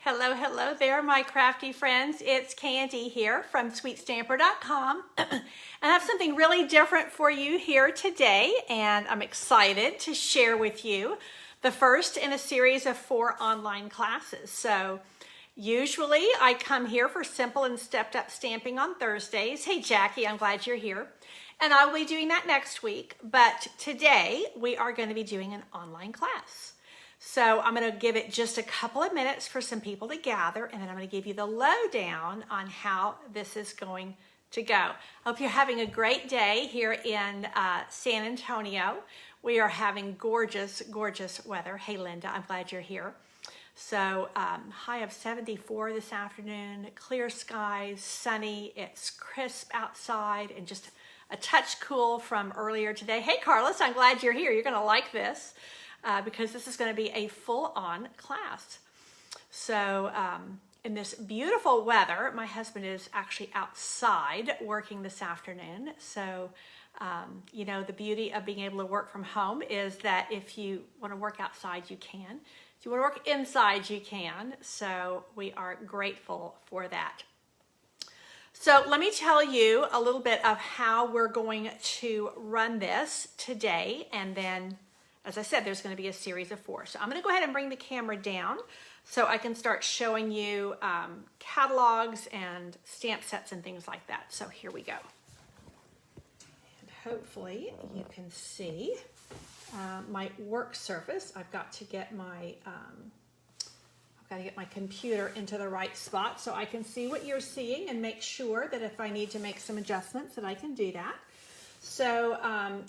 Hello, hello there, my crafty friends. It's Candy here from sweetstamper.com. And I have something really different for you here today, and I'm excited to share with you the first in a series of 4 online classes. So usually I come here for simple and stepped up stamping on Thursdays. Hey, Jackie, I'm glad you're here. And I will be doing that next week, but today we are going to be doing an online class. So I'm going to give it just a couple of minutes for some people to gather, and then I'm going to give you the lowdown on how this is going to go. I hope you're having a great day here in San Antonio. We are having gorgeous, gorgeous weather. Hey, Linda, I'm glad you're here. So high of 74 this afternoon, clear skies, sunny, it's crisp outside, and just a touch cool from earlier today. Hey, Carlos, I'm glad you're here. You're going to like this. Because this is going to be a full-on class. So in this beautiful weather, my husband is actually outside working this afternoon. So, you know, the beauty of being able to work from home is that if you want to work outside, you can. If you want to work inside, you can. So we are grateful for that. So let me tell you a little bit of how we're going to run this today, and then as I said, there's going to be a series of 4. So I'm going to go ahead and bring the camera down so I can start showing you catalogs and stamp sets and things like that. So here we go. And hopefully you can see my work surface. I've got to get my computer into the right spot so I can see what you're seeing and make sure that if I need to make some adjustments that I can do that. So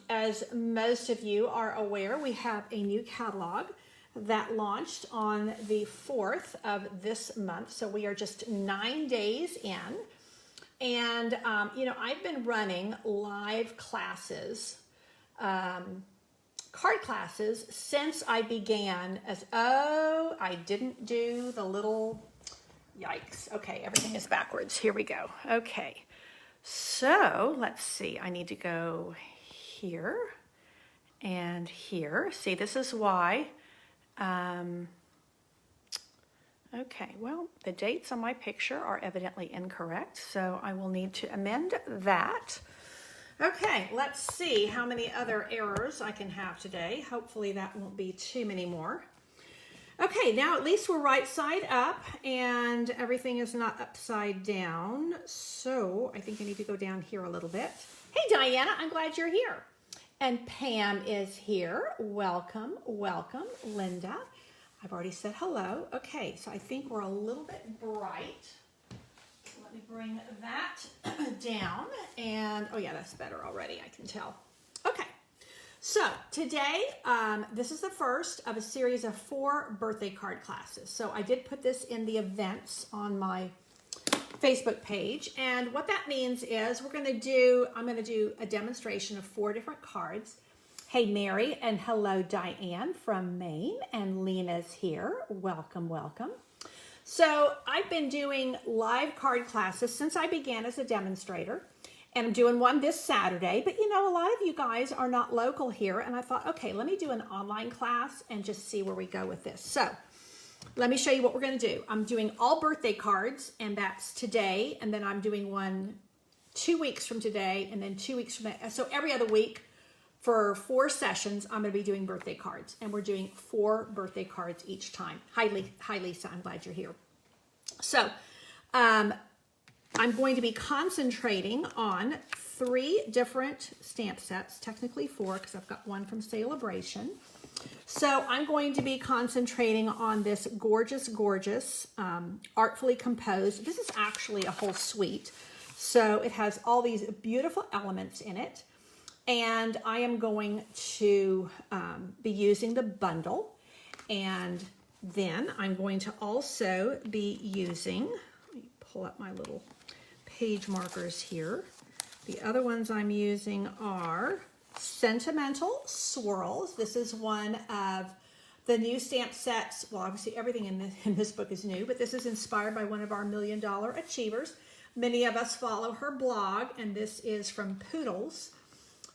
as most of you are aware, we have a new catalog that launched on the 4th of this month. So we are just 9 days in. And, you know, I've been running live classes, card classes, since I began I didn't do the little, yikes. Okay, everything is backwards. Here we go. Okay. So let's see, I need to go here and here. See, this is why. Okay, well, the dates on my picture are evidently incorrect, so I will need to amend that. Okay, let's see how many other errors I can have today. Hopefully that won't be too many more. Okay, now at least we're right side up and everything is not upside down. So I think I need to go down here a little bit. Hey, Diana, I'm glad you're here. And Pam is here. Welcome, welcome. Linda, I've already said hello. Okay, so I think we're a little bit bright. Let me bring that down. And, oh yeah, that's better already, I can tell. Okay. So today, this is the first of a series of 4 birthday card classes. So I did put this in the events on my Facebook page. And what that means is I'm going to do a demonstration of 4 different cards. Hey, Mary, and hello, Diane from Maine, and Lena's here. Welcome, welcome. So I've been doing live card classes since I began as a demonstrator. And I'm doing one this Saturday, but you know, a lot of you guys are not local here, and I thought, okay, let me do an online class and just see where we go with this. So let me show you what we're going to do. I'm doing all birthday cards, and that's today, and then I'm doing one 2 weeks from today, and then 2 weeks from that. So every other week for 4 sessions, I'm going to be doing birthday cards, and we're doing 4 birthday cards each time. Hi, Lisa. I'm glad you're here. So, I'm going to be concentrating on 3 different stamp sets, technically 4 because I've got one from Celebration. So I'm going to be concentrating on this gorgeous, gorgeous, artfully composed. This is actually a whole suite. So it has all these beautiful elements in it. And I am going to be using the bundle. And then I'm going to also be using, let me pull up my little page markers here. The other ones I'm using are Sentimental Swirls. This is one of the new stamp sets. Well, obviously everything in this book is new, but this is inspired by one of our $1 Million Achievers. Many of us follow her blog, and this is from Poodles,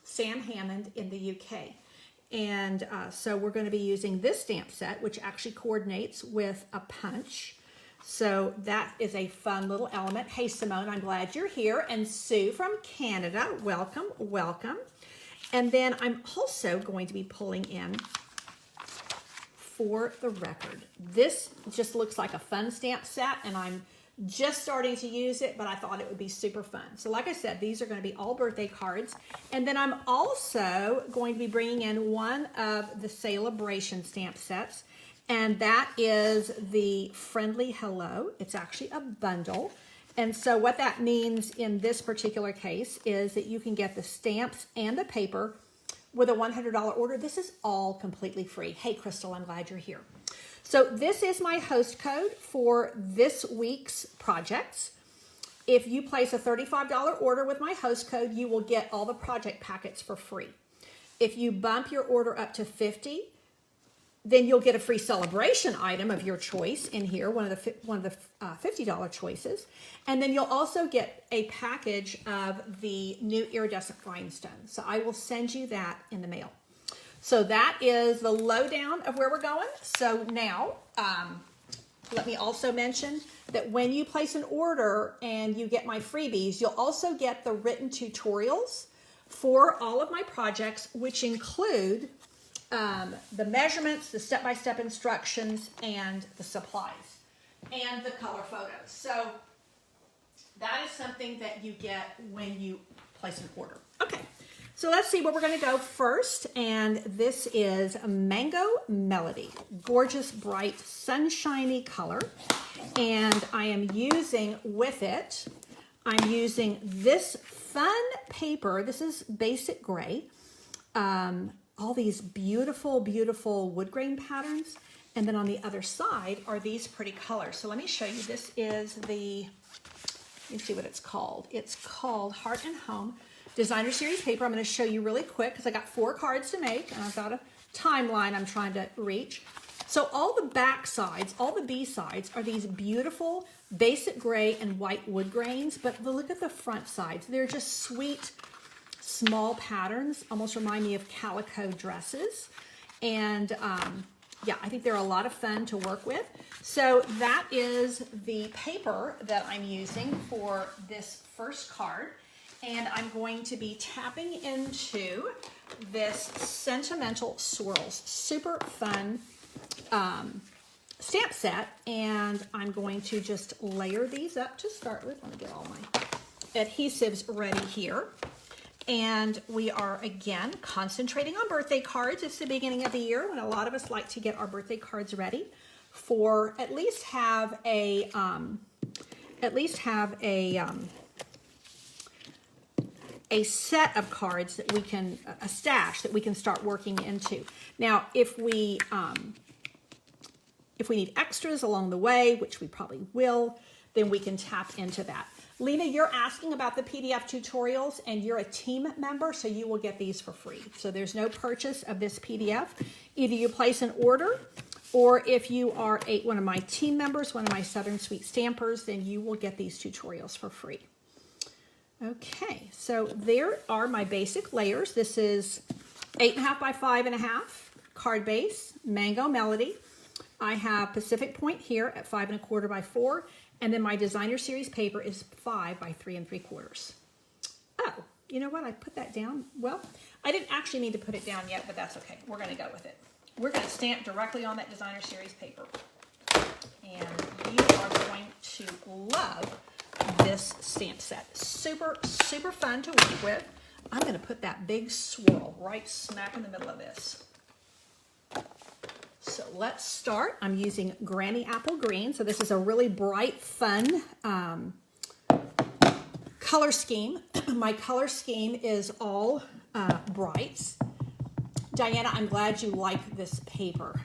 Sam Hammond in the UK. And so we're going to be using this stamp set, which actually coordinates with a punch. So that is a fun little element. Hey, Simone, I'm glad you're here. And Sue from Canada, welcome, welcome. And then I'm also going to be pulling in, for the record, this just looks like a fun stamp set, and I'm just starting to use it, but I thought it would be super fun. So like I said, these are going to be all birthday cards. And then I'm also going to be bringing in one of the celebration stamp sets, and that is the Friendly Hello. It's actually a bundle. And so what that means in this particular case is that you can get the stamps and the paper with a $100 order. This is all completely free. Hey, Crystal, I'm glad you're here. So this is my host code for this week's projects. If you place a $35 order with my host code, you will get all the project packets for free. If you bump your order up to $50, then you'll get a free celebration item of your choice in here, one of the $50 choices. And then you'll also get a package of the new iridescent rhinestones. So I will send you that in the mail. So that is the lowdown of where we're going. So now, let me also mention that when you place an order and you get my freebies, you'll also get the written tutorials for all of my projects, which include the measurements, the step-by-step instructions, and the supplies, and the color photos. So that is something that you get when you place an order. Okay, so let's see where we're going to go first, and this is Mango Melody. Gorgeous, bright, sunshiny color, and I am using with it, I'm using this fun paper. This is basic gray. All these beautiful, beautiful wood grain patterns. And then on the other side are these pretty colors. So let me show you. This is the, let me see what it's called. It's called Heart and Home Designer Series paper. I'm going to show you really quick because I got 4 cards to make and I've got a timeline I'm trying to reach. So all the back sides, all the B sides are these beautiful basic gray and white wood grains. But look at the front sides. They're just sweet, small patterns, almost remind me of calico dresses. And yeah, I think they're a lot of fun to work with. So that is the paper that I'm using for this first card. And I'm going to be tapping into this Sentimental Swirls. Super fun stamp set. And I'm going to just layer these up to start with. Let me get all my adhesives ready here. And we are, again, concentrating on birthday cards. It's the beginning of the year when a lot of us like to get our birthday cards ready for at least have a set of cards that we can, a stash that we can start working into. Now, if we need extras along the way, which we probably will, then we can tap into that. Lena, you're asking about the PDF tutorials, and you're a team member, so you will get these for free. So there's no purchase of this PDF. Either you place an order, or if you are one of my team members, one of my Southern Sweet Stampers, then you will get these tutorials for free. Okay, so there are my basic layers. This is 8.5 by 5.5 card base, Mango Melody. I have Pacific Point here at 5.25 by 4. And then my Designer Series paper is 5 by 3 3/4. Oh, you know what? I put that down. Well, I didn't actually need to put it down yet, but that's okay. We're going to go with it. We're going to stamp directly on that Designer Series paper. And you are going to love this stamp set. Super, super fun to work with. I'm going to put that big swirl right smack in the middle of this. So let's start. I'm using Granny Apple Green. So this is a really bright, fun color scheme. My color scheme is all brights. Diana, I'm glad you like this paper.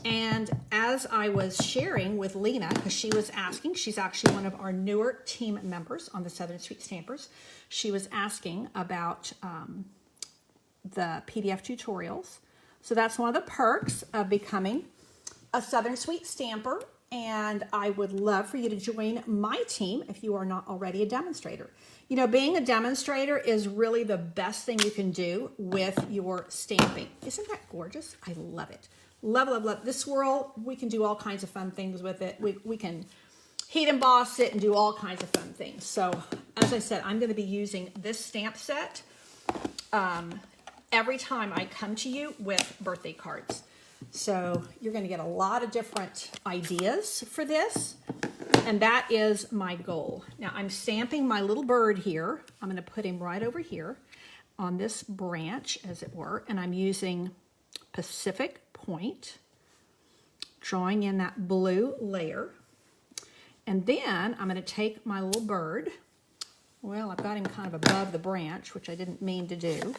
And as I was sharing with Lena, because she was asking, she's actually one of our newer team members on the Southern Sweet Stampers. She was asking about the PDF tutorials. So that's one of the perks of becoming a Southern Sweet Stamper, and I would love for you to join my team if you are not already a demonstrator. You know, being a demonstrator is really the best thing you can do with your stamping. Isn't that gorgeous? I love it. Love, love, love. This swirl, we can do all kinds of fun things with it. We can heat emboss it and do all kinds of fun things. So as I said, I'm going to be using this stamp set every time I come to you with birthday cards. So you're going to get a lot of different ideas for this, and that is my goal. Now I'm stamping my little bird here. I'm going to put him right over here on this branch, as it were, and I'm using Pacific Point, drawing in that blue layer. And then I'm going to take my little bird. Well, I've got him kind of above the branch, which I didn't mean to do,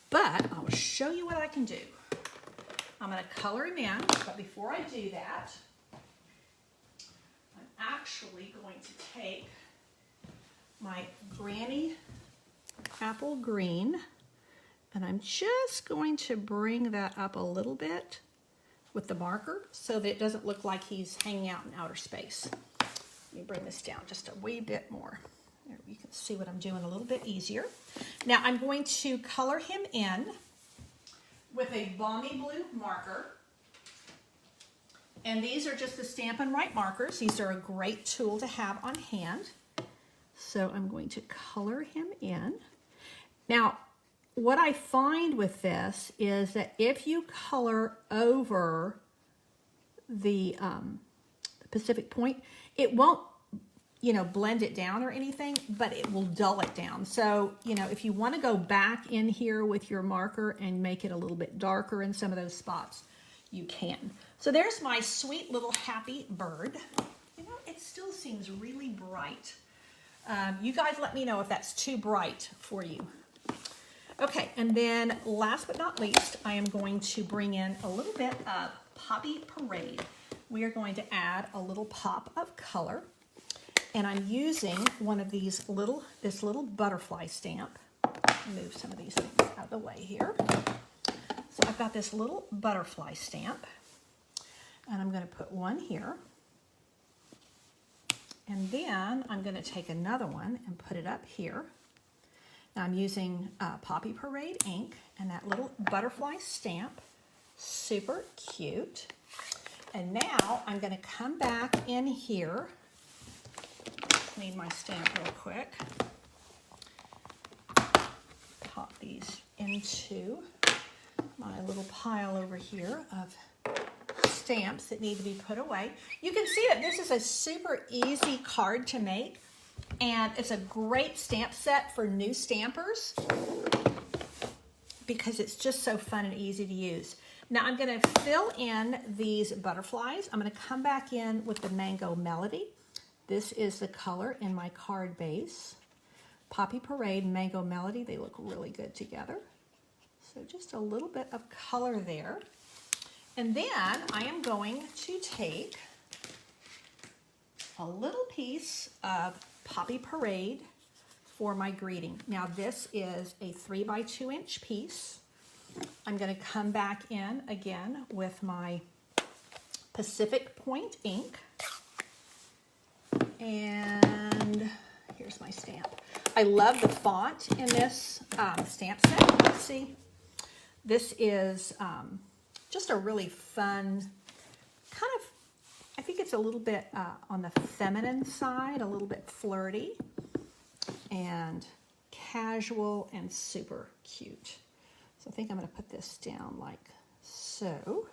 but I will show you what I can do. I'm going to color him in, but before I do that, I'm actually going to take my Granny Apple Green, and I'm just going to bring that up a little bit with the marker so that it doesn't look like he's hanging out in outer space. Let me bring this down just a wee bit more. There, you can see what I'm doing a little bit easier. Now I'm going to color him in with a balmy blue marker. And these are just the Stampin' Right markers. These are a great tool to have on hand. So I'm going to color him in. Now, what I find with this is that if you color over the Pacific Point, it won't, blend it down or anything, but it will dull it down. So, if you want to go back in here with your marker and make it a little bit darker in some of those spots, you can. So there's my sweet little happy bird. It still seems really bright. You guys let me know if that's too bright for you. Okay, and then last but not least, I am going to bring in a little bit of Poppy Parade. We are going to add a little pop of color, and I'm using one of these this little butterfly stamp. Move some of these things out of the way here. So I've got this little butterfly stamp, and I'm going to put one here, and then I'm going to take another one and put it up here. Now I'm using Poppy Parade ink and that little butterfly stamp. Super cute. And now I'm going to come back in here. Need my stamp real quick. Pop these into my little pile over here of stamps that need to be put away. You can see that this is a super easy card to make. And it's a great stamp set for new stampers because it's just so fun and easy to use. Now I'm going to fill in these butterflies. I'm going to come back in with the Mango Melody. This is the color in my card base. Poppy Parade, Mango Melody, they look really good together. So just a little bit of color there. And then I am going to take a little piece of Poppy Parade for my greeting. Now this is a 3 by 2 inch piece. I'm going to come back in again with my Pacific Point ink. And here's my stamp. I love the font in this stamp set. Let's see. This is just a really fun kind of, I think it's a little bit on the feminine side, a little bit flirty and casual and super cute. So I think I'm going to put this down like so.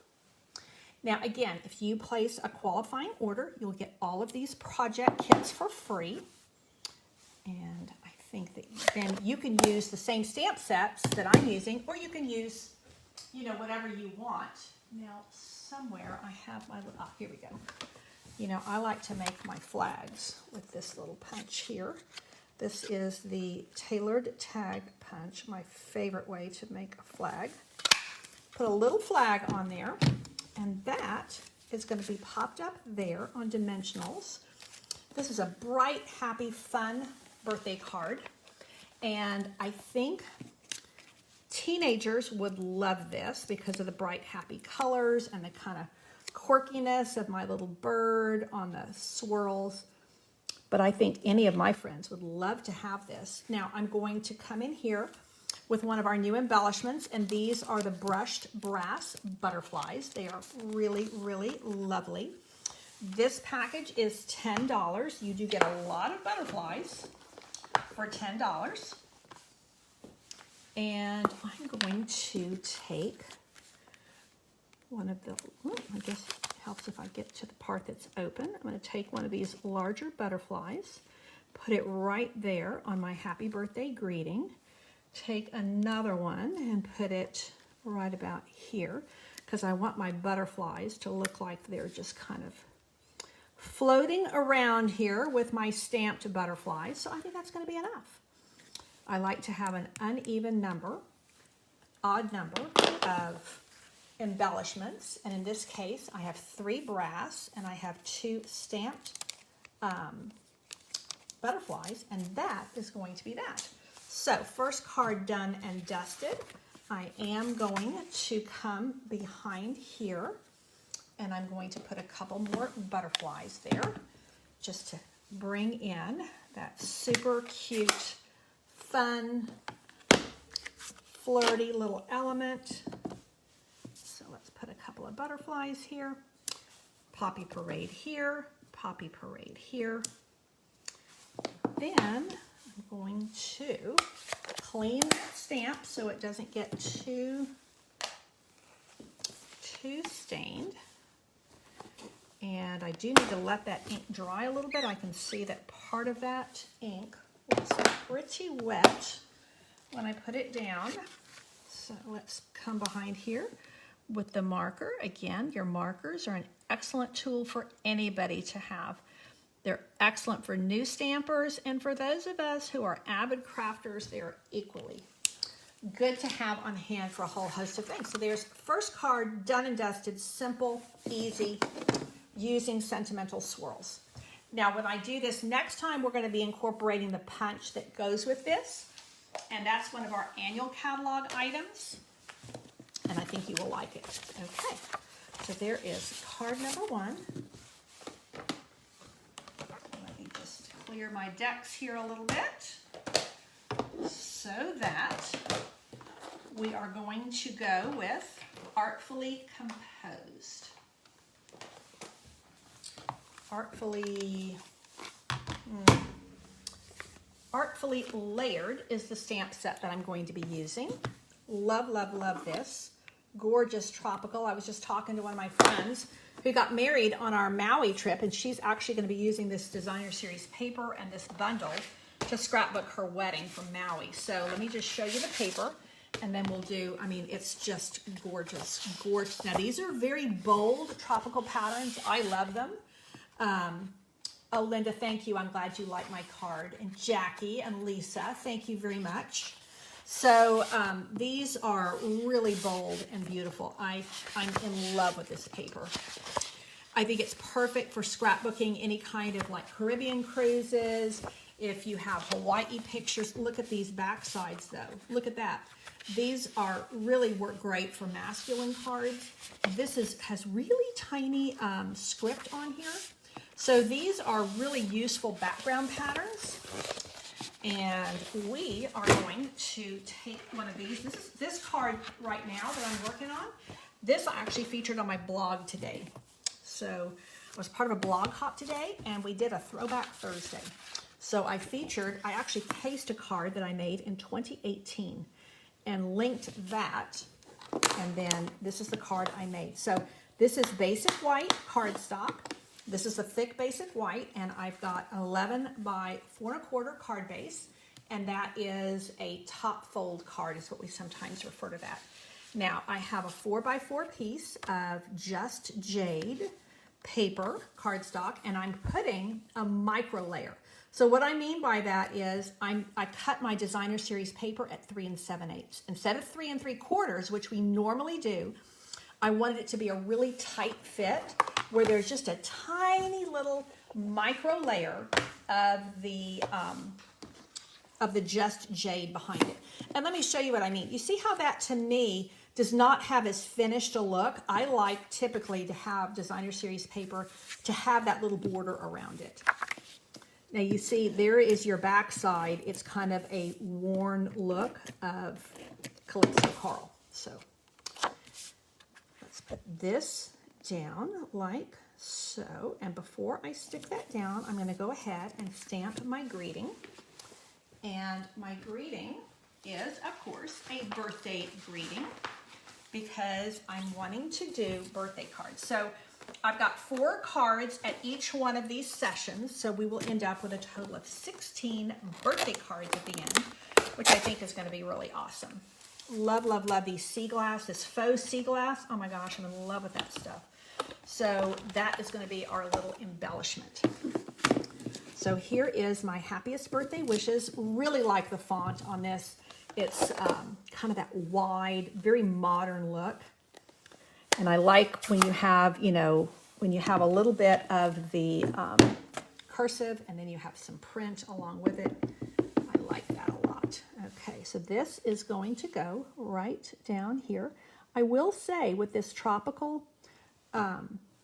Now again, if you place a qualifying order, you'll get all of these project kits for free. And I think that then you can use the same stamp sets that I'm using, or you can use, whatever you want. Now, somewhere I have my, here we go. I like to make my flags with this little punch here. This is the tailored tag punch, my favorite way to make a flag. Put a little flag on there, and that is going to be popped up there on dimensionals. This is a bright, happy, fun birthday card, and I think teenagers would love this because of the bright, happy colors and the kind of quirkiness of my little bird on the swirls. But I think any of my friends would love to have this. Now I'm going to come in here with one of our new embellishments, and these are the brushed brass butterflies. They are really, really lovely. This package is $10. You do get a lot of butterflies for $10. And I'm going to take one of the, I guess it helps if I get to the part that's open. I'm going to take one of these larger butterflies, put it right there on my happy birthday greeting. Take another one and put it right about here, because I want my butterflies to look like they're just kind of floating around here with my stamped butterflies. So I think that's going to be enough. I like to have an uneven number, odd number of embellishments. And in this case, I have 3 brass and I have 2 stamped butterflies, and that is going to be that. So first card done and dusted. I am going to come behind here and I'm going to put a couple more butterflies there just to bring in that super cute, fun, flirty little element. So let's put a couple of butterflies here. Poppy Parade here, Poppy Parade here. Then I'm going to clean that stamp so it doesn't get too stained. And I do need to let that ink dry a little bit. I can see that part of that ink was pretty wet when I put it down. So let's come behind here with the marker. Again, your markers are an excellent tool for anybody to have. They're excellent for new stampers, and for those of us who are avid crafters, they're equally good to have on hand for a whole host of things. So there's first card, done and dusted, simple, easy, using Sentimental Swirls. Now, when I do this next time, we're going to be incorporating the punch that goes with this, and that's one of our annual catalog items, and I think you will like it. Okay, so there is card number 1. Clear my decks here a little bit so that we are going to go with Artfully Composed. Artfully Layered is the stamp set that I'm going to be using. Love, love, love this. Gorgeous tropical. I was just talking to one of my friends who got married on our Maui trip, and she's actually going to be using this designer series paper and this bundle to scrapbook her wedding from Maui. So let me just show you the paper, and then we'll do, I mean, it's just gorgeous, gorgeous. Now, these are very bold tropical patterns. I love them. Oh, Linda, thank you. I'm glad you like my card. And Jackie and Lisa, thank you very much. So these are really bold and beautiful. I'm in love with this paper. I think it's perfect for scrapbooking any kind of like Caribbean cruises. If you have Hawaii pictures, look at these back sides though. Look at that. These are really work great for masculine cards. This has really tiny script on here. So these are really useful background patterns. And we are going to take one of these. This card right now that I'm working on. This I actually featured on my blog today. So I was part of a blog hop today, and we did a Throwback Thursday. So I actually pasted a card that I made in 2018 and linked that. And then this is the card I made. So this is basic white cardstock. This is a thick basic white, and I've got 11 by 4 1/4 card base, and that is a top fold card is what we sometimes refer to that. Now, I have a 4 by 4 piece of Just Jade paper cardstock, and I'm putting a micro layer. So what I mean by that is I cut my designer series paper at 3 7/8. Instead of 3 3/4, which we normally do, I wanted it to be a really tight fit where there's just a tiny little micro layer of the Just Jade behind it. And let me show you what I mean. You see how that to me does not have as finished a look? I like typically to have designer series paper to have that little border around it. Now you see there is your back side. It's kind of a worn look of Calypso Coral. So let's put this down like so. And before I stick that down, I'm going to go ahead and stamp my greeting. And my greeting is, of course, a birthday greeting because I'm wanting to do birthday cards. So I've got 4 cards at each one of these sessions, so we will end up with a total of 16 birthday cards at the end, which I think is going to be really awesome. Love, love, love these sea glass, this faux sea glass. Oh my gosh, I'm in love with that stuff. So that is going to be our little embellishment. So here is my happiest birthday wishes. Really like the font on this. It's kind of that wide, very modern look. And I like when you have, you know, when you have a little bit of the cursive and then you have some print along with it. I like that a lot. Okay, so this is going to go right down here. I will say with this tropical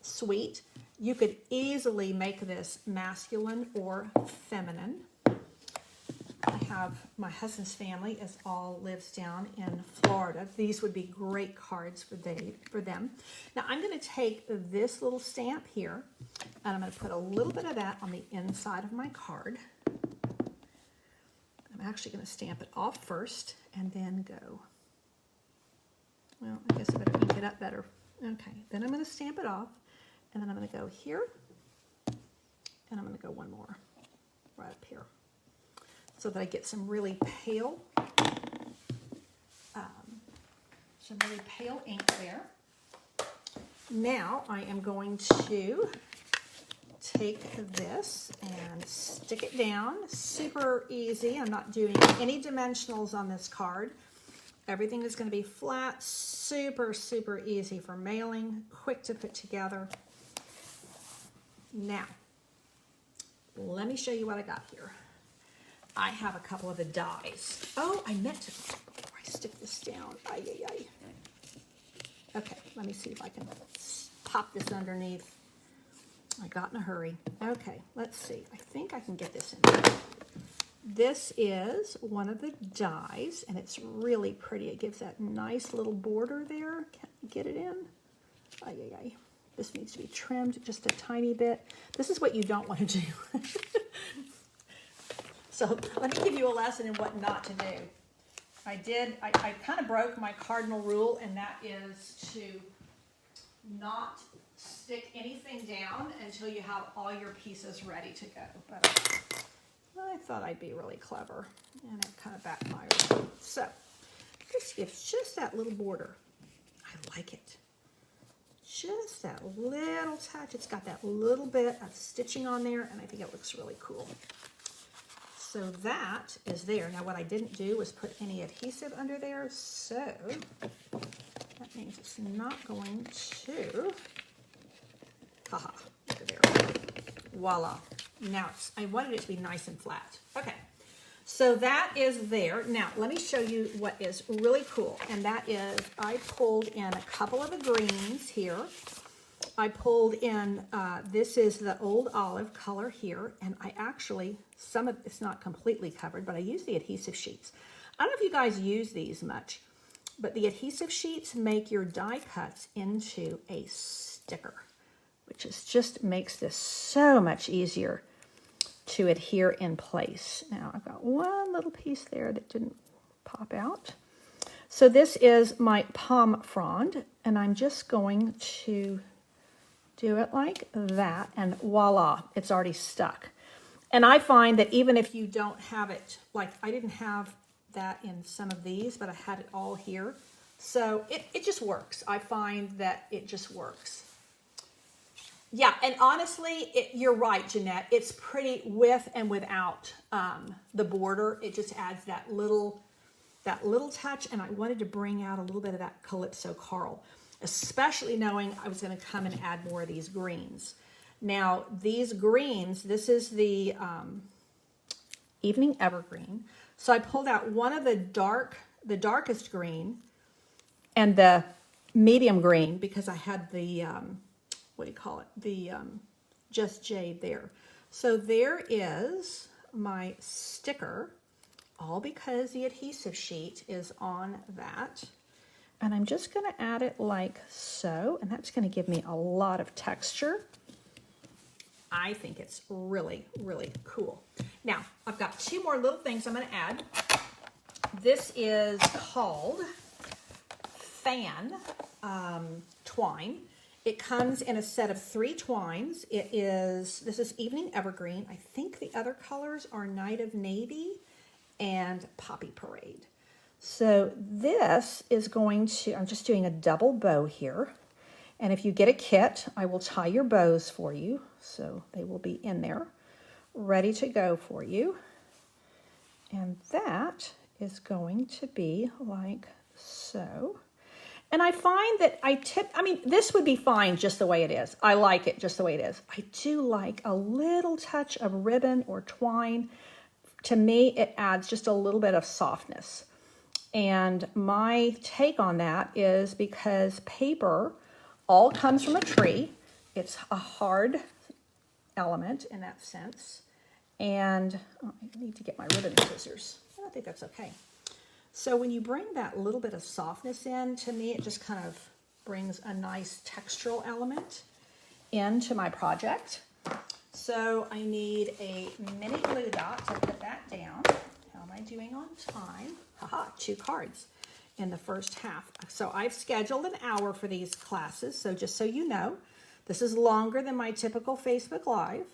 suite, you could easily make this masculine or feminine. I have my husband's family all lives down in Florida. These would be great cards for them. Now I'm going to take this little stamp here and I'm going to put a little bit of that on the inside of my card. I'm actually going to stamp it off first and then go. Well, I guess I better ink it up better. Okay, then I'm going to stamp it off and then I'm going to go here and I'm going to go one more right up here, so that I get some really pale ink there. Now I am going to take this and stick it down. Super easy. I'm not doing any dimensionals on this card. Everything is going to be flat, super, super easy for mailing, quick to put together. Now, let me show you what I got here. I have a couple of the dies. Oh, I meant to, before I stick this down. Ay, ay, ay. Okay, let me see if I can pop this underneath. I got in a hurry. Okay, let's see. I think I can get this in there. This is one of the dies, and it's really pretty. It gives that nice little border there. Can I get it in? Ay, ay, ay. This needs to be trimmed just a tiny bit. This is what you don't want to do. So let me give you a lesson in what not to do. I kind of broke my cardinal rule, and that is to not stick anything down until you have all your pieces ready to go. But I thought I'd be really clever, and it kind of backfired. So this gives just that little border. I like it. Just that little touch. It's got that little bit of stitching on there, and I think it looks really cool. So that is there. Now what I didn't do was put any adhesive under there, so that means it's not going to, haha, under there. Voila. Now I wanted it to be nice and flat. Okay, so that is there. Now let me show you what is really cool, and that is I pulled in a couple of the greens here. I pulled in, this is the old olive color here, and I actually, some of it's not completely covered, but I use the adhesive sheets. I don't know if you guys use these much, but the adhesive sheets make your die cuts into a sticker, which is just makes this so much easier to adhere in place. Now I've got one little piece there that didn't pop out. So this is my palm frond, and I'm just going to do it like that, and voila, it's already stuck. And I find that even if you don't have it, like I didn't have that in some of these, but I had it all here. So it just works. I find that it just works. Yeah, and honestly, you're right, Jeanette. It's pretty with and without the border. It just adds that little touch, and I wanted to bring out a little bit of that Calypso Coral, especially knowing I was going to come and add more of these greens. Now, these greens, this is the Evening Evergreen. So I pulled out one of the darkest green and the medium green because I had the, what do you call it? The Just Jade there. So there is my sticker, all because the adhesive sheet is on that. And I'm just going to add it like so, and that's going to give me a lot of texture. I think it's really, really cool. Now, I've got two more little things I'm going to add. This is called fan twine. It comes in a set of 3 twines. This is Evening Evergreen. I think the other colors are Night of Navy and Poppy Parade. So this is going to, I'm just doing a double bow here. And if you get a kit, I will tie your bows for you. So they will be in there, ready to go for you. And that is going to be like so. And I find that this would be fine just the way it is. I like it just the way it is. I do like a little touch of ribbon or twine. To me, it adds just a little bit of softness. And my take on that is because paper all comes from a tree. It's a hard element in that sense. And I need to get my ribbon and scissors. I don't think that's okay. So when you bring that little bit of softness in, to me, it just kind of brings a nice textural element into my project. So I need a mini glue dot to put that down. How am I doing on time? Haha, 2 cards in the first half. So I've scheduled an hour for these classes. So just so you know, this is longer than my typical Facebook Live.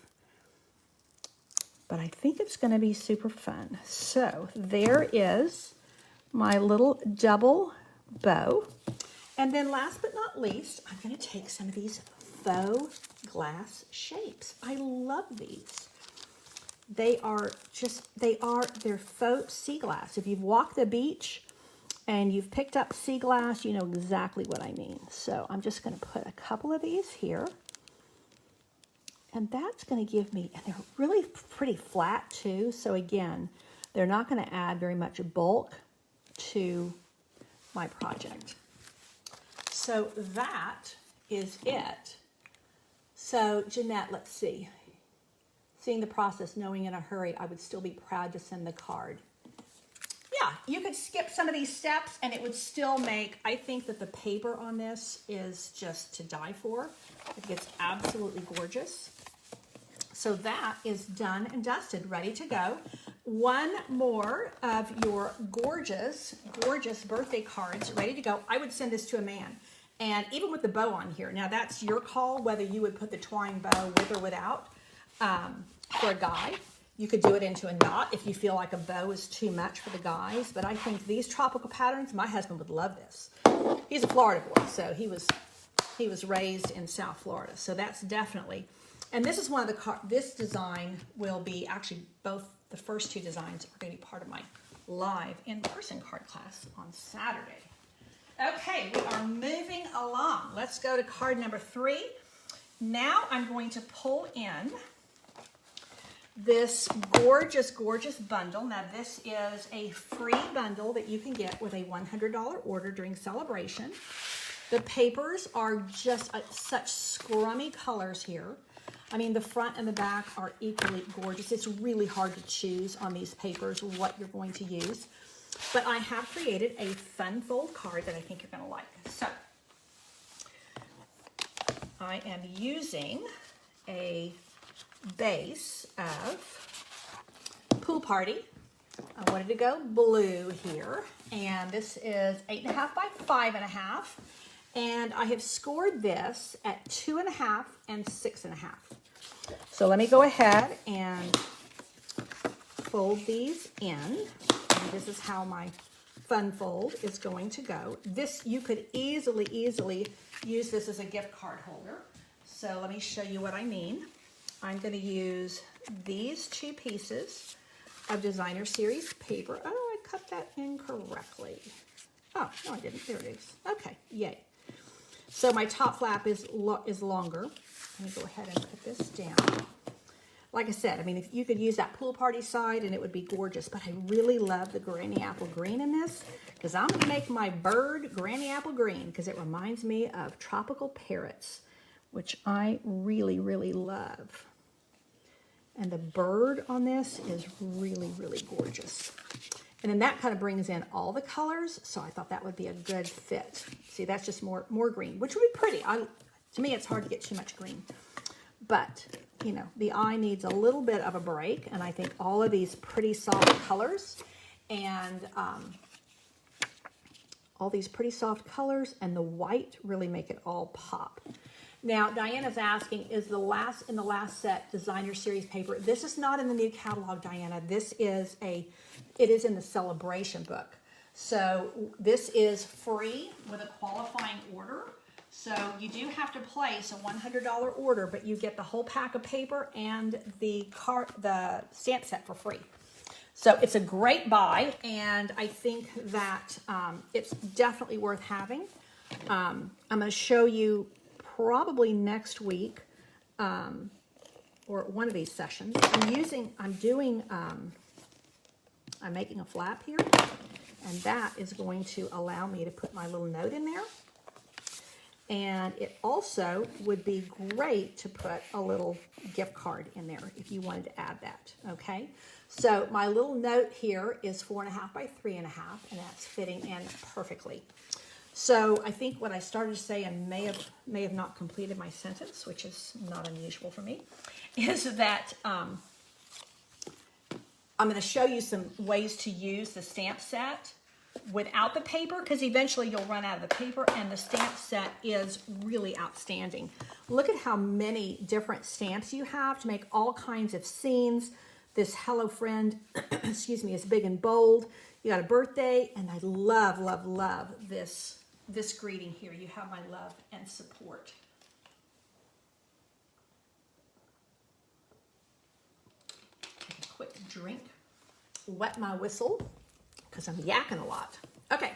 But I think it's going to be super fun. So there is my little double bow. And then last but not least, I'm going to take some of these faux glass shapes. I love these. They're faux sea glass. If you've walked the beach and you've picked up sea glass, you know exactly what I mean. So I'm just going to put a couple of these here. And that's going to give me, and they're really pretty flat too. So again, they're not going to add very much bulk to my project. So that is it. So Jeanette, let's see. Seeing the process, knowing in a hurry, I would still be proud to send the card. Yeah, you could skip some of these steps and it would still make, I think that the paper on this is just to die for. I think it's absolutely gorgeous. So that is done and dusted, ready to go. One more of your gorgeous, gorgeous birthday cards ready to go. I would send this to a man. And even with the bow on here, now that's your call, whether you would put the twine bow with or without. For a guy, you could do it into a knot if you feel like a bow is too much for the guys. But I think these tropical patterns, my husband would love this. He's a Florida boy, so he was raised in South Florida. So that's definitely, and this is one of the, this design will be actually both the first 2 designs are going to be part of my live in-person card class on Saturday. Okay, we are moving along. Let's go to card number 3. Now I'm going to pull in this gorgeous, gorgeous bundle. Now this is a free bundle that you can get with a $100 order during celebration. The papers are just such scrummy colors here. I mean, the front and the back are equally gorgeous. It's really hard to choose on these papers what you're going to use. But I have created a fun fold card that I think you're going to like. So I am using a base of Pool Party. I wanted to go blue here. And this is 8.5 by 5.5. And I have scored this at 2.5 and 6.5. So let me go ahead and fold these in. And this is how my fun fold is going to go. This, you could easily use this as a gift card holder. So let me show you what I mean. I'm going to use these 2 pieces of Designer Series paper. Oh, I cut that incorrectly. Oh, no, I didn't. There it is. Okay, yay. So my top flap is longer. Let me go ahead and put this down. Like I said, I mean, if you could use that Pool Party side and it would be gorgeous, but I really love the Granny Apple Green in this because I'm going to make my bird Granny Apple Green because it reminds me of tropical parrots, which I really, really love. And the bird on this is really, really gorgeous. And then that kind of brings in all the colors, so I thought that would be a good fit. See, that's just more green, which would be pretty. To me, it's hard to get too much green. But, you know, the eye needs a little bit of a break, and I think all of these pretty soft colors and all these pretty soft colors and the white really make it all pop. Now, Diana's asking, is in the last set designer series paper? This is not in the new catalog, Diana. It is in the celebration book. So this is free with a qualifying order. So you do have to place a $100 order, but you get the whole pack of paper and the stamp set for free. So it's a great buy, and I think that it's definitely worth having. I'm going to show you probably next week, or one of these sessions. I'm making a flap here, and that is going to allow me to put my little note in there. And it also would be great to put a little gift card in there if you wanted to add that, okay? So my little note here is 4.5 by 3.5, and that's fitting in perfectly. So I think what I started to say and may have not completed my sentence, which is not unusual for me, is that I'm going to show you some ways to use the stamp set without the paper, because eventually you'll run out of the paper, and the stamp set is really outstanding. Look at how many different stamps you have to make all kinds of scenes. This Hello Friend, excuse me, is big and bold. You got a birthday, and I love, love, love this greeting here. You have my love and support. Take a quick drink, wet my whistle, because I'm yakking a lot. Okay,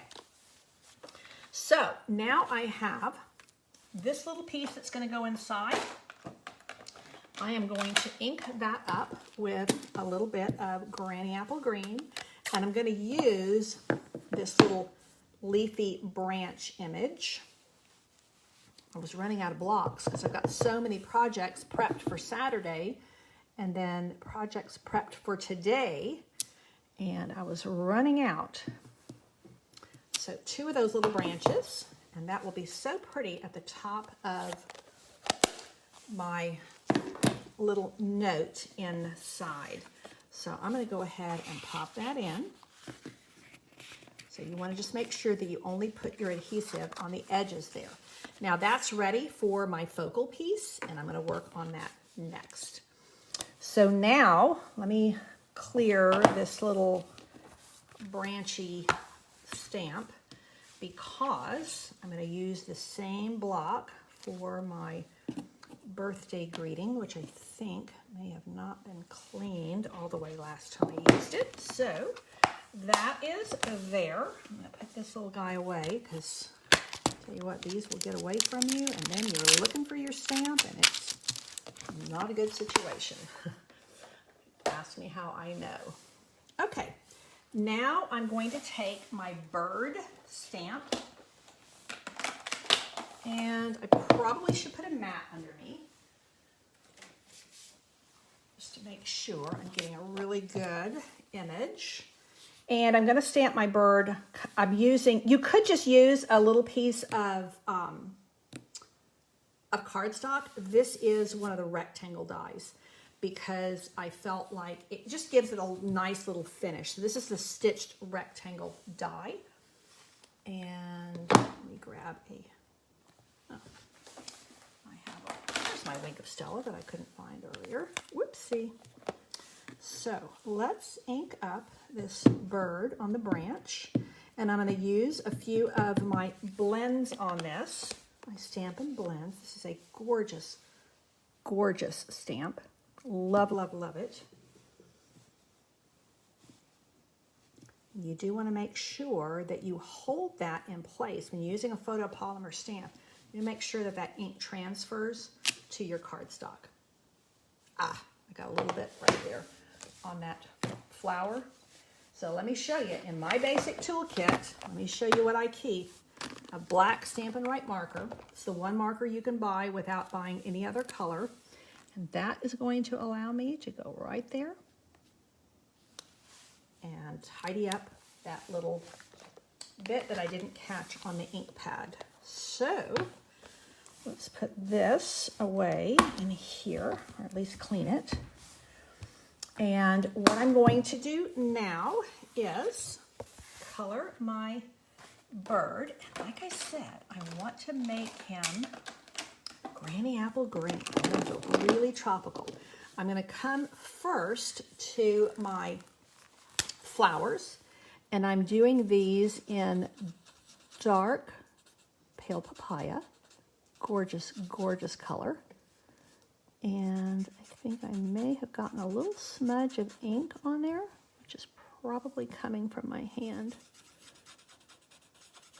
so now I have this little piece that's going to go inside. I am going to ink that up with a little bit of Granny Apple Green, and I'm going to use this little leafy branch image. I was running out of blocks because I've got so many projects prepped for Saturday and then projects prepped for today, and I was running out. So 2 of those little branches, and that will be so pretty at the top of my little note inside. So I'm going to go ahead and pop that in. So you want to just make sure that you only put your adhesive on the edges there. Now that's ready for my focal piece, and I'm going to work on that next. So now let me clear this little branchy stamp, because I'm going to use the same block for my birthday greeting, which I think may have not been cleaned all the way last time I used it. So that is there. I'm going to put this little guy away, because tell you what, these will get away from you, and then you're looking for your stamp, and it's not a good situation. Ask me how I know. Okay, now I'm going to take my bird stamp, and I probably should put a mat underneath just to make sure I'm getting a really good image. And I'm going to stamp my bird. You could just use a little piece of cardstock. This is one of the rectangle dies, because I felt like it just gives it a nice little finish. So this is the stitched rectangle die. And let me grab here's my Wink of Stella that I couldn't find earlier. Whoopsie. So let's ink up this bird on the branch, and I'm going to use a few of my blends on this. My Stampin' Blends. This is a gorgeous, gorgeous stamp. Love, love, love it. You do want to make sure that you hold that in place when you're using a photopolymer stamp. You make sure that that ink transfers to your cardstock. I got a little bit right there on that flower. So let me show you. In my basic toolkit, let me show you what I keep. A black Stampin' Right marker. It's the one marker you can buy without buying any other color. And that is going to allow me to go right there and tidy up that little bit that I didn't catch on the ink pad. So let's put this away in here, or at least clean it. And what I'm going to do now is color my bird. And like I said, I want to make him Granny Apple Green. I want to go really tropical. I'm going to come first to my flowers, and I'm doing these in dark pale papaya. Gorgeous, gorgeous color. And I think I may have gotten a little smudge of ink on there, which is probably coming from my hand.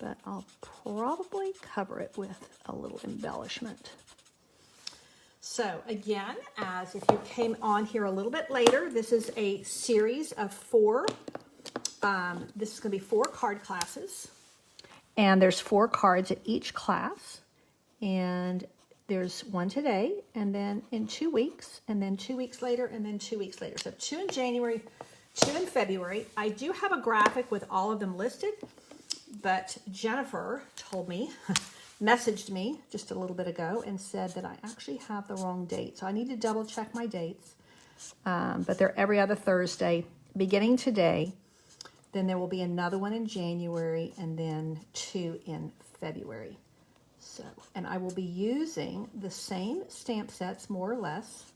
But I'll probably cover it with a little embellishment. So again, as if you came on here a little bit later, this is a series of 4. This is going to be 4 card classes. And there's 4 cards at each class. And there's one today, and then in 2 weeks, and then 2 weeks later, and then 2 weeks later. So 2 in January, 2 in February. I do have a graphic with all of them listed, but Jennifer told me, messaged me just a little bit ago and said that I actually have the wrong date. So I need to double check my dates, but they're every other Thursday, beginning today. Then there will be another one in January, and then 2 in February. So, and I will be using the same stamp sets, more or less.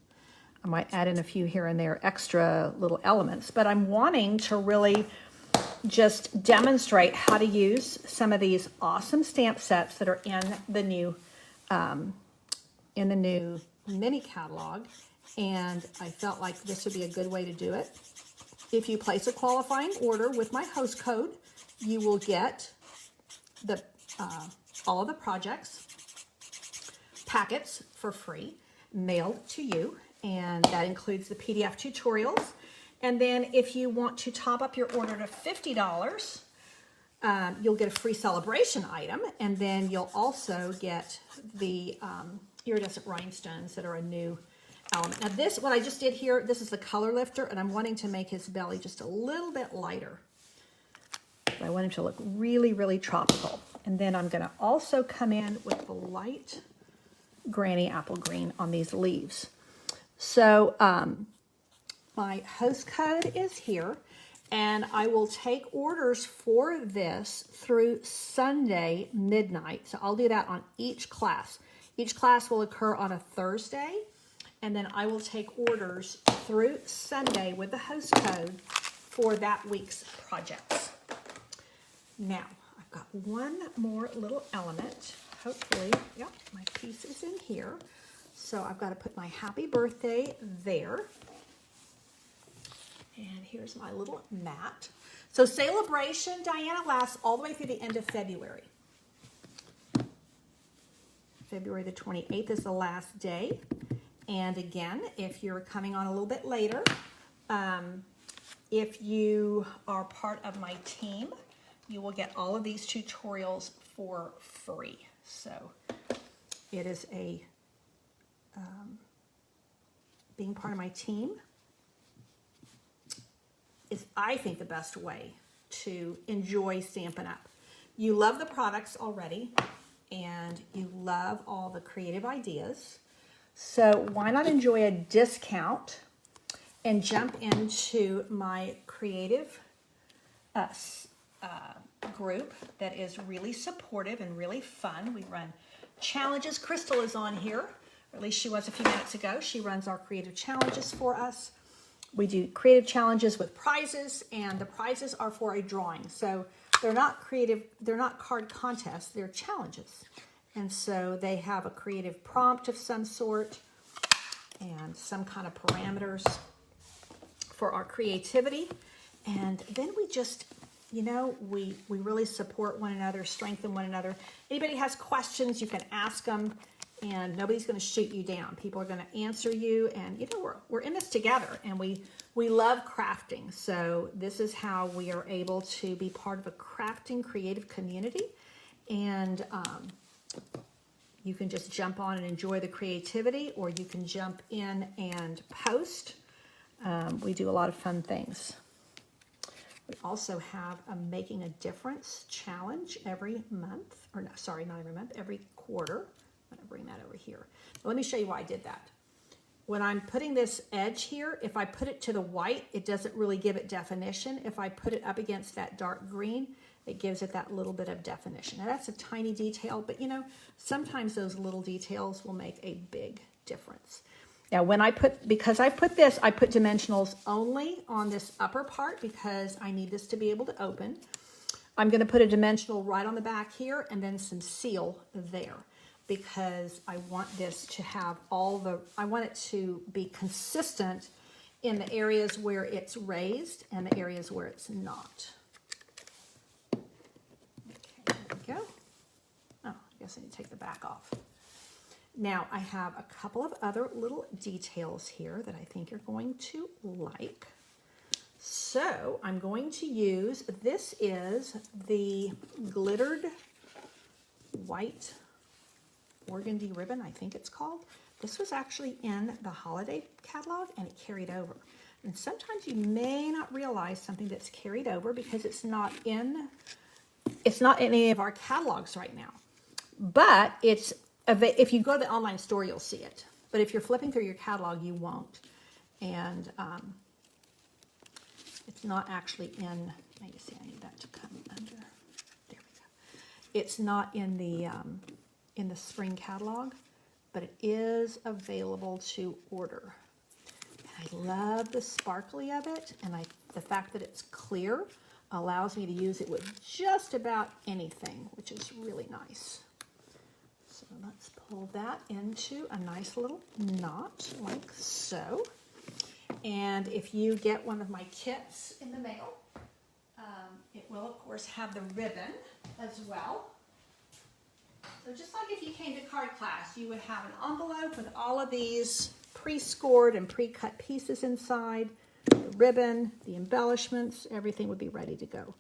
I might add in a few here and there, extra little elements, but I'm wanting to really just demonstrate how to use some of these awesome stamp sets that are in the new mini catalog. And I felt like this would be a good way to do it. If you place a qualifying order with my host code, you will get the all of the projects packets for free mailed to you, and that includes the PDF tutorials. And then if you want to top up your order to $50, you'll get a free celebration item, and then you'll also get the iridescent rhinestones that are a new element. Now this, what I just did here, this is the color lifter, and I'm wanting to make his belly just a little bit lighter. I want him to look really, really tropical. And then I'm going to also come in with the light Granny Apple Green on these leaves. So my host code is here, and I will take orders for this through Sunday midnight. So I'll do that on each class. Each class will occur on a Thursday, and then I will take orders through Sunday with the host code for that week's projects. Now, I've got one more little element. Hopefully, yeah, my piece is in here. So I've got to put my happy birthday there. And here's my little mat. So Celebration, Diana, lasts all the way through the end of February. February the 28th is the last day. And again, if you're coming on a little bit later, if you are part of my team, you will get all of these tutorials for free. So it is a, being part of my team is, I think, the best way to enjoy Stampin' Up. You love the products already, and you love all the creative ideas. So why not enjoy a discount and jump into my creative group that is really supportive and really fun. We run challenges. Crystal is on here, or at least she was a few minutes ago. She runs our creative challenges for us. We do creative challenges with prizes, and the prizes are for a drawing. So they're not creative, they're not card contests, they're challenges. And so they have a creative prompt of some sort and some kind of parameters for our creativity. And then we just, you know, we really support one another, strengthen one another. Anybody has questions, you can ask them, and nobody's going to shoot you down. People are going to answer you, and you know, we're in this together, and we love crafting. So this is how we are able to be part of a crafting creative community. And You can just jump on and enjoy the creativity, or you can jump in and post. We do a lot of fun things. We also have a Making a Difference challenge every month, or no, sorry, not every month, every quarter. I'm gonna bring that over here. Let me show you why I did that. When I'm putting this edge here, if I put it to the white, it doesn't really give it definition. If I put it up against that dark green, it gives it that little bit of definition. Now that's a tiny detail, but you know, sometimes those little details will make a big difference. Now because I put dimensionals only on this upper part because I need this to be able to open. I'm gonna put a dimensional right on the back here and then some seal there, because I want this to have I want it to be consistent in the areas where it's raised and the areas where it's not. Okay, there we go. Oh, I guess I need to take the back off. Now I have a couple of other little details here that I think you're going to like. So I'm going to use, this is the glittered white organdy ribbon, I think it's called. This was actually in the holiday catalog and it carried over. And sometimes you may not realize something that's carried over because it's not in any of our catalogs right now. But if you go to the online store, you'll see it. But if you're flipping through your catalog, you won't. And it's not actually in, now you see I need that to come under. There we go. It's not in the spring catalog, but it is available to order. And I love the sparkly of it, and the fact that it's clear allows me to use it with just about anything, which is really nice. So let's pull that into a nice little knot like so. And if you get one of my kits in the mail, it will of course have the ribbon as well. So just like if you came to card class, you would have an envelope with all of these pre-scored and pre-cut pieces inside, the ribbon, the embellishments, everything would be ready to go.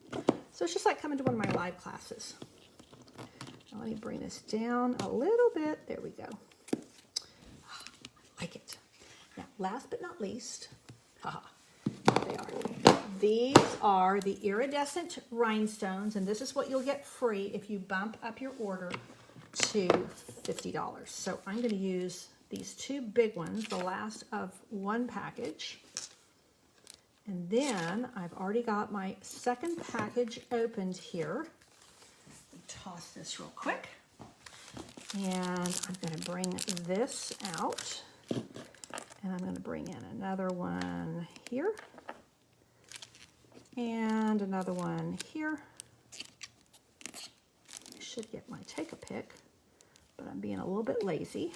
So it's just like coming to one of my live classes. Now let me bring this down a little bit. There we go. I like it. Now, last but not least, they are. These are the iridescent rhinestones, and this is what you'll get free if you bump up your order to $50. So I'm going to use these two big ones, the last of one package. And then I've already got my second package opened here. Toss this real quick. And I'm going to bring this out. And I'm going to bring in another one here. And another one here. I should get my take-a-pick, but I'm being a little bit lazy.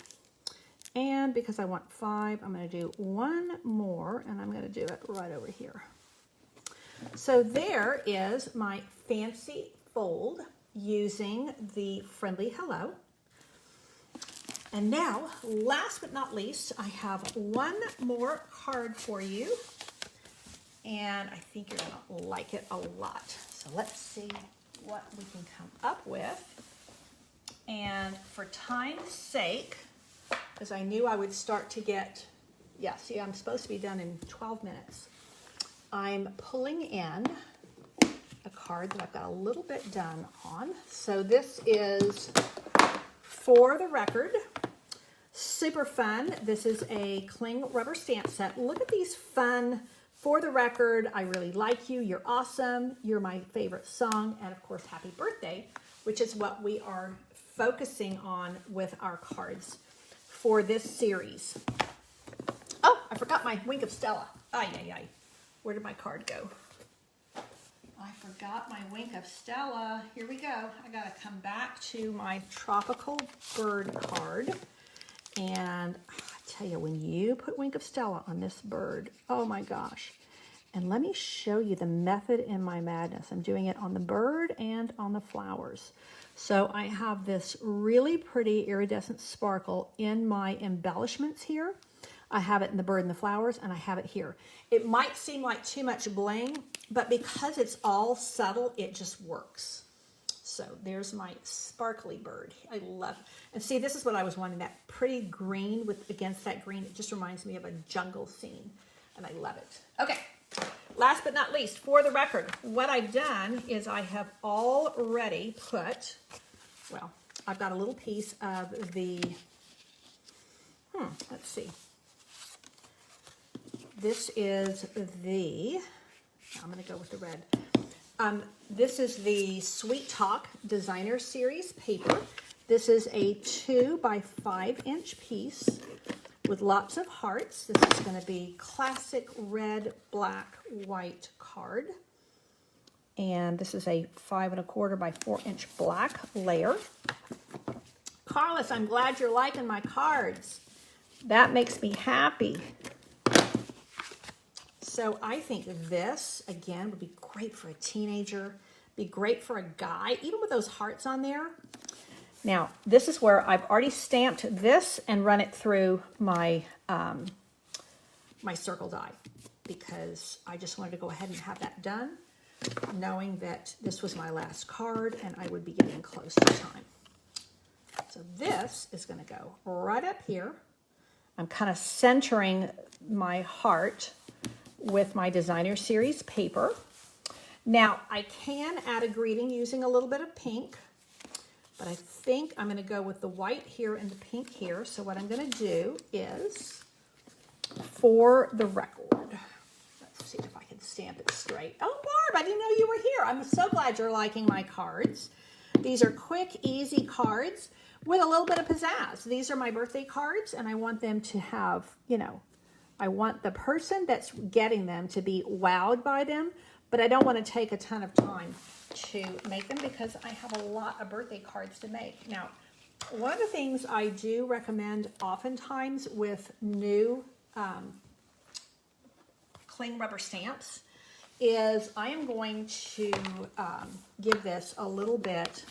And because I want 5, I'm going to do one more, and I'm going to do it right over here. So there is my fancy fold using the Friendly Hello. And now, last but not least, I have one more card for you. And I think you're going to like it a lot. So let's see what we can come up with. And for time's sake, because I knew I would start to get, yeah, see, I'm supposed to be done in 12 minutes. I'm pulling in a card that I've got a little bit done on. So this is For the Record. Super fun. This is a cling rubber stamp set. Look at these fun For the Record, I really like you, you're awesome, you're my favorite song, and of course, happy birthday, which is what we are focusing on with our cards for this series. Oh, I forgot my Wink of Stella. Ay, ay, ay. Where did my card go? I forgot my Wink of Stella. Here we go. I gotta come back to my Tropical Bird card. And I tell you, when you put Wink of Stella on this bird, oh my gosh. And let me show you the method in my madness. I'm doing it on the bird and on the flowers. So I have this really pretty iridescent sparkle in my embellishments here. I have it in the bird and the flowers, and I have it here. It might seem like too much bling, but because it's all subtle, it just works. So there's my sparkly bird. I love it. And see, this is what I was wanting, that pretty green with against that green. It just reminds me of a jungle scene, and I love it. Okay, last but not least, for the record, what I've done is I have already put, well, I've got a little piece of the, let's see. This is the, I'm going to go with the red. This is the Sweet Talk Designer Series paper. This is a 2 by 5 inch piece with lots of hearts. This is going to be classic red, black, white card. And this is a 5 1/4 by 4 inch black layer. Carlos, I'm glad you're liking my cards. That makes me happy. So I think this, again, would be great for a teenager, be great for a guy, even with those hearts on there. Now, this is where I've already stamped this and run it through my, my circle die, because I just wanted to go ahead and have that done, knowing that this was my last card and I would be getting close to time. So this is going to go right up here. I'm kind of centering my heart with my Designer Series paper. Now, I can add a greeting using a little bit of pink, but I think I'm going to go with the white here and the pink here. So what I'm going to do is, for the record, let's see if I can stamp it straight. Oh, Barb, I didn't know you were here. I'm so glad you're liking my cards. These are quick, easy cards with a little bit of pizzazz. These are my birthday cards, and I want them to have, you know, I want the person that's getting them to be wowed by them, but I don't want to take a ton of time to make them because I have a lot of birthday cards to make. Now, one of the things I do recommend oftentimes with new cling rubber stamps is I am going to give this a little bit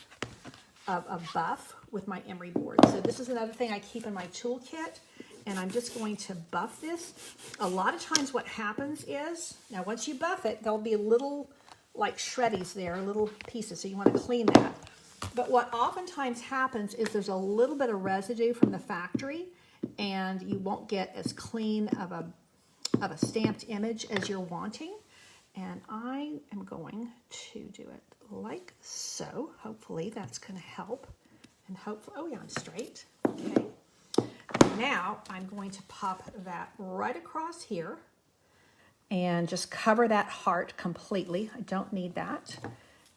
of a buff with my emery board. So this is another thing I keep in my toolkit. And I'm just going to buff this. A lot of times what happens is, now once you buff it, there'll be little like shreddies there, little pieces, so you want to clean that. But what oftentimes happens is there's a little bit of residue from the factory, and you won't get as clean of a stamped image as you're wanting. And I am going to do it like so. Hopefully that's going to help. And hopefully, oh yeah, I'm straight. Okay. Now I'm going to pop that right across here and just cover that heart completely. I don't need that.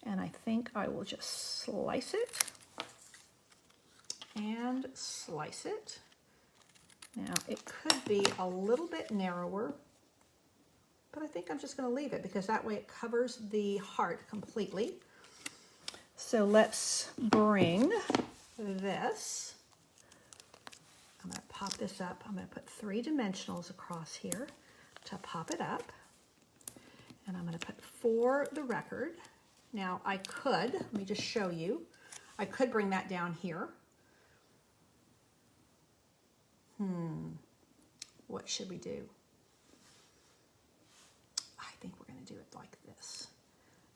And I think I will just slice it and slice it. Now it could be a little bit narrower, but I think I'm just going to leave it because that way it covers the heart completely. So let's bring this. I'm going to pop this up. I'm going to put 3 dimensionals across here to pop it up. And I'm going to put for the record. Now I could, let me just show you, I could bring that down here. What should we do? I think we're going to do it like this,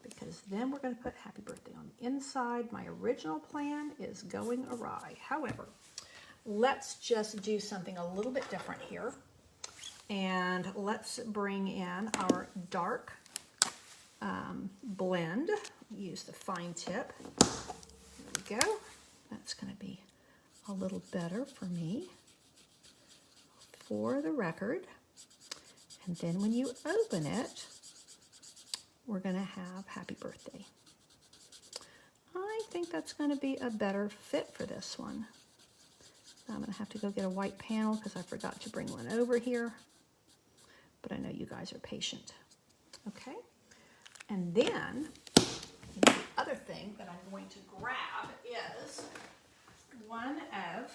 because then we're going to put happy birthday on the inside. My original plan is going awry. However, let's just do something a little bit different here. And let's bring in our dark blend. Use the fine tip. There we go. That's going to be a little better for me. For the record. And then when you open it, we're going to have happy birthday. I think that's going to be a better fit for this one. I'm going to have to go get a white panel because I forgot to bring one over here. But I know you guys are patient. Okay. And then the other thing that I'm going to grab is one of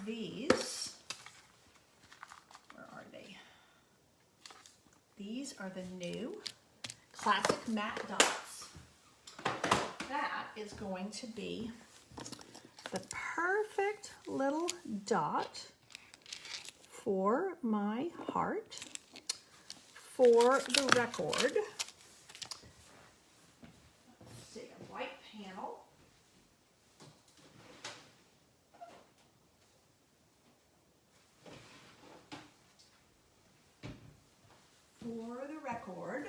these. Where are they? These are the new classic matte dots. That is going to be the perfect little dot for my heart. For the record, let's see, a white panel. record,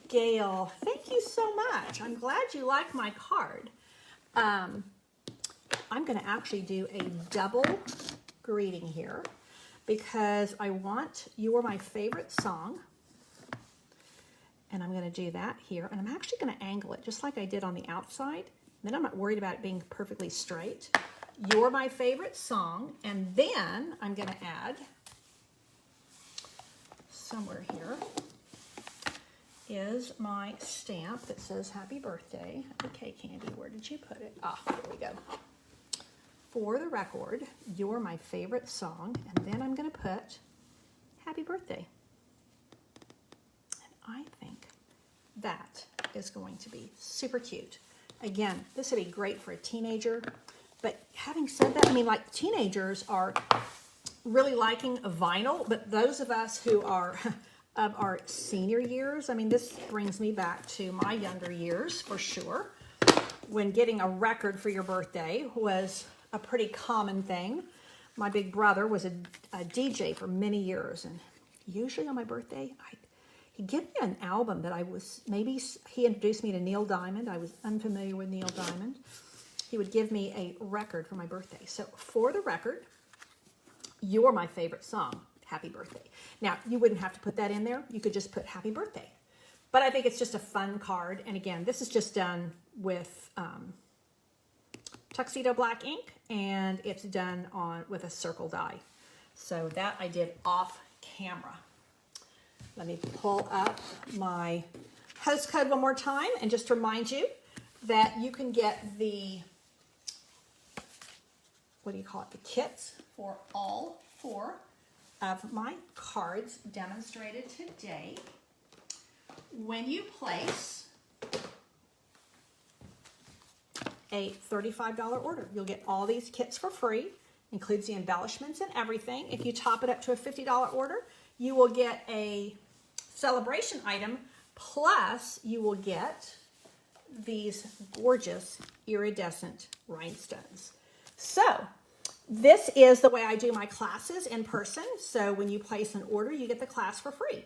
Gail, thank you so much. I'm glad you like my card. I'm going to actually do a double greeting here because I want You Are My Favorite Song. And I'm going to do that here. And I'm actually going to angle it just like I did on the outside. Then I'm not worried about it being perfectly straight. You're My Favorite Song. And then I'm going to add somewhere here is my stamp that says Happy Birthday. Okay, Candy, where did you put it? Ah, here we go. For the record, You're My Favorite Song. And then I'm going to put Happy Birthday. And I think that is going to be super cute. Again, this would be great for a teenager. But having said that, I mean, like, teenagers are really liking vinyl, but those of us who are of our senior years, I mean, this brings me back to my younger years for sure, when getting a record for your birthday was a pretty common thing. My big brother was a DJ for many years, and usually on my birthday, he'd give me an album that maybe he introduced me to Neil Diamond. I was unfamiliar with Neil Diamond. He would give me a record for my birthday. So for the record, You're My Favorite Song. Happy birthday. Now, you wouldn't have to put that in there. You could just put happy birthday. But I think it's just a fun card. And again, this is just done with tuxedo black ink, and it's done with a circle die. So that I did off camera. Let me pull up my host code one more time and just remind you that you can get the, what do you call it, the kits for all 4 of my cards demonstrated today when you place a $35 order. You'll get all these kits for free, includes the embellishments and everything. If you top it up to a $50 order, you will get a celebration item, plus you will get these gorgeous iridescent rhinestones. So this is the way I do my classes in person. So when you place an order, you get the class for free.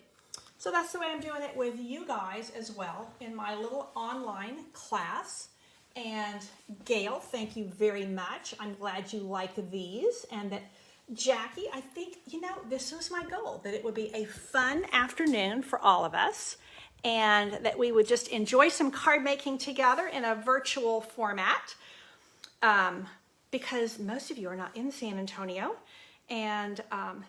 So that's the way I'm doing it with you guys as well in my little online class. And Gail, thank you very much. I'm glad you like these. And that Jackie, I think, this was my goal, that it would be a fun afternoon for all of us, and that we would just enjoy some card making together in a virtual format. Because most of you are not in San Antonio. And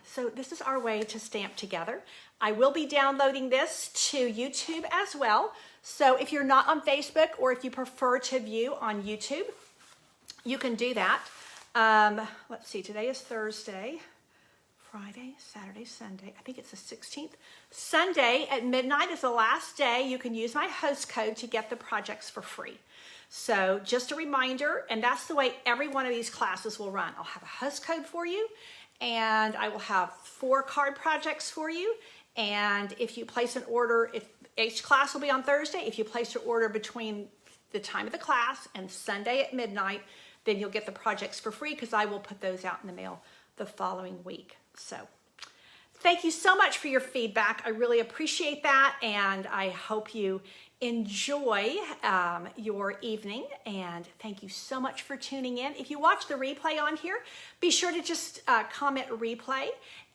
so this is our way to stamp together. I will be downloading this to YouTube as well. So if you're not on Facebook, or if you prefer to view on YouTube, you can do that. Let's see, today is Thursday, Friday, Saturday, Sunday. I think it's the 16th. Sunday at midnight is the last day. You can use my host code to get the projects for free. So just a reminder, and that's the way every one of these classes will run. I'll have a host code for you, and I will have 4 card projects for you. And if you place an order, each class will be on Thursday. If you place your order between the time of the class and Sunday at midnight, then you'll get the projects for free, because I will put those out in the mail the following week. So thank you so much for your feedback. I really appreciate that, and I hope you enjoy your evening, and thank you so much for tuning in. If you watch the replay on here, be sure to just comment replay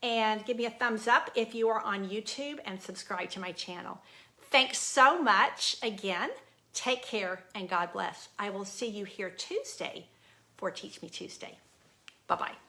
and give me a thumbs up if you are on YouTube, and subscribe to my channel. Thanks so much again. Take care, and God bless. I will see you here Tuesday for Teach Me Tuesday. Bye-bye.